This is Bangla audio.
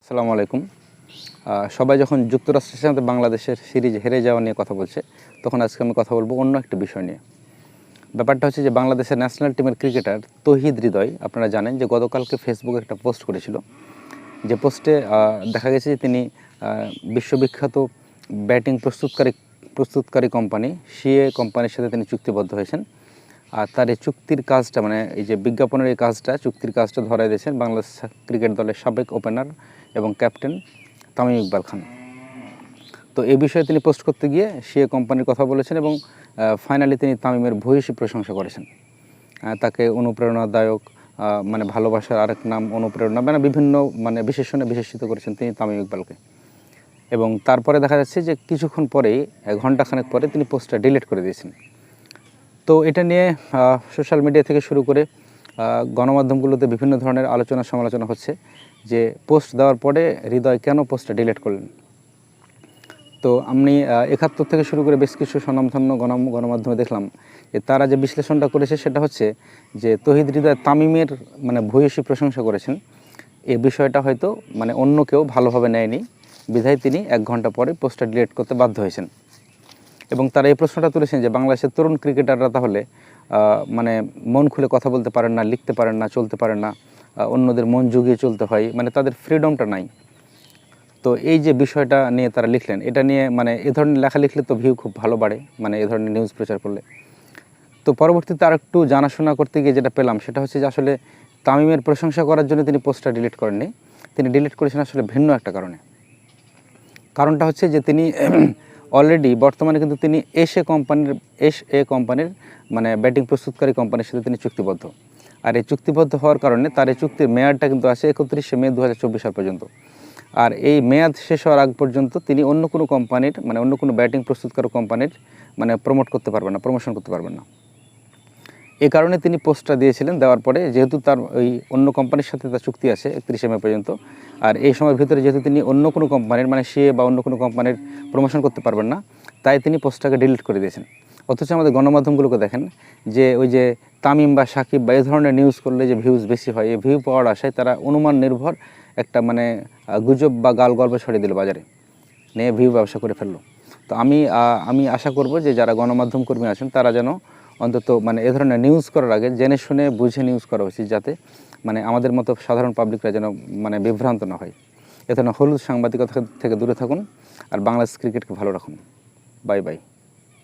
আসসালামু আলাইকুম। সবাই যখন যুক্তরাষ্ট্রের সাথে বাংলাদেশের সিরিজ হেরে যাওয়া নিয়ে কথা বলছে, তখন আজকে আমি কথা বলবো অন্য একটা বিষয় নিয়ে। ব্যাপারটা হচ্ছে যে বাংলাদেশের ন্যাশনাল টিমের ক্রিকেটার তৌহিদ হৃদয়, আপনারা জানেন যে গতকালকে ফেসবুকে একটা পোস্ট করেছিল। যে পোস্টে দেখা গেছে যে তিনি বিশ্ববিখ্যাত ব্যাটিং প্রস্তুতকারী কোম্পানি সিএ কোম্পানির সাথে তিনি চুক্তিবদ্ধ হয়েছেন। আর তার এই চুক্তির কাজটা, মানে এই যে বিজ্ঞাপনের এই কাজটা, চুক্তির কাজটা ধরাই দিয়েছেন বাংলাদেশ ক্রিকেট দলের সাবেক ওপেনার এবং ক্যাপ্টেন তামিম ইকবাল খান। তো এই বিষয়ে তিনি পোস্ট করতে গিয়ে সিএ কোম্পানির কথা বলেছেন এবং ফাইনালি তিনি তামিমের ভূয়সী প্রশংসা করেছেন। তাকে অনুপ্রেরণাদায়ক, মানে ভালোবাসার আরেক নাম অনুপ্রেরণা, মানে বিভিন্ন বিশেষণে বিশেষিত করেছেন তিনি তামিম ইকবালকে। এবং তারপরে দেখা যাচ্ছে যে কিছুক্ষণ পরেই, ঘণ্টাখানেক পরে তিনি পোস্টটা ডিলিট করে দিয়েছেন। তো এটা নিয়ে সোশ্যাল মিডিয়া থেকে শুরু করে গণমাধ্যমগুলোতে বিভিন্ন ধরনের আলোচনা সমালোচনা হচ্ছে যে পোস্ট দেওয়ার পরে হৃদয় কেন পোস্টটা ডিলিট করলেন। তো আমি ৭১ থেকে শুরু করে বেশ কিছু স্বনামধন্য গণমাধ্যমে দেখলাম যে তারা যে বিশ্লেষণটা করেছে সেটা হচ্ছে যে তৌহিদ হৃদয় তামিমের ভূয়সী প্রশংসা করেছেন। এই বিষয়টা হয়তো অন্য কেউ ভালোভাবে নেয়নি, বিধায় তিনি ১ ঘন্টা পরে পোস্টটা ডিলিট করতে বাধ্য হয়েছেন। এবং তারা এই প্রশ্নটা তুলেছেন যে বাংলাদেশের তরুণ ক্রিকেটাররা তাহলে মন খুলে কথা বলতে পারেন না, লিখতে পারেন না, চলতে পারেন না, অন্যদের মন জুগিয়ে চলতে হয়, তাদের ফ্রিডমটা নাই। তো এই যে বিষয়টা নিয়ে তারা লিখলেন, এটা নিয়ে এ ধরনের লেখা লিখলে তো ভিউ খুব ভালো বাড়ে, এ ধরনের নিউজ প্রচার করলে। তো পরবর্তীতে আর একটু জানাশোনা করতে গিয়ে যেটা পেলাম সেটা হচ্ছে যে আসলে তামিমের প্রশংসা করার জন্য তিনি পোস্টটা ডিলিট করেননি। তিনি ডিলিট করেছেন আসলে ভিন্ন একটা কারণে। কারণটা হচ্ছে যে তিনি অলরেডি বর্তমানে কিন্তু তিনি এস এ কোম্পানির ব্যাটিং প্রস্তুতকারী কোম্পানির সাথে তিনি চুক্তিবদ্ধ। আর এই চুক্তিবদ্ধ হওয়ার কারণে তার এই চুক্তির মেয়াদটা কিন্তু আছে ৩১শে মে ২০২৪ সাল পর্যন্ত। আর এই মেয়াদ শেষ হওয়ার আগ পর্যন্ত তিনি অন্য কোনো কোম্পানির অন্য কোনো ব্যাটিং প্রস্তুতকারী কোম্পানির প্রমোশন করতে পারবেন না। এই কারণে তিনি পোস্টটা দিয়েছিলেন। দেওয়ার পরে যেহেতু তার ওই অন্য কোম্পানির সাথে তার চুক্তি আছে ৩১শে মে পর্যন্ত, আর এই সময়ের ভিতরে যেহেতু তিনি অন্য কোনো কোম্পানির সিএ বা অন্য কোনো কোম্পানির প্রমোশন করতে পারবেন না, তাই তিনি পোস্টটাকে ডিলিট করে দিয়েছেন। অথচ আমাদের গণমাধ্যমগুলোকে দেখেন যে ওই যে তামিম বা সাকিব বা এই ধরনের নিউজ করলে যে ভিউজ বেশি হয়, এই ভিউ পাওয়ার আশায় তারা অনুমান নির্ভর একটা গুজব বা গাল গল্প ছড়িয়ে দিল বাজারে, নিয়ে ভিউ ব্যবসা করে ফেললো। তো আমি আশা করব যে যারা গণমাধ্যম কর্মী আছেন তারা যেন অন্তত এ ধরনের নিউজ করার আগে জেনে শুনে বুঝে নিউজ করা উচিত, যাতে আমাদের মতো সাধারণ পাবলিকরা যেন বিভ্রান্ত না হয়। এ ধরনের হলুদ সাংবাদিকতা থেকে দূরে থাকুন আর বাংলাদেশ ক্রিকেটকে ভালো রাখুন। Bye bye.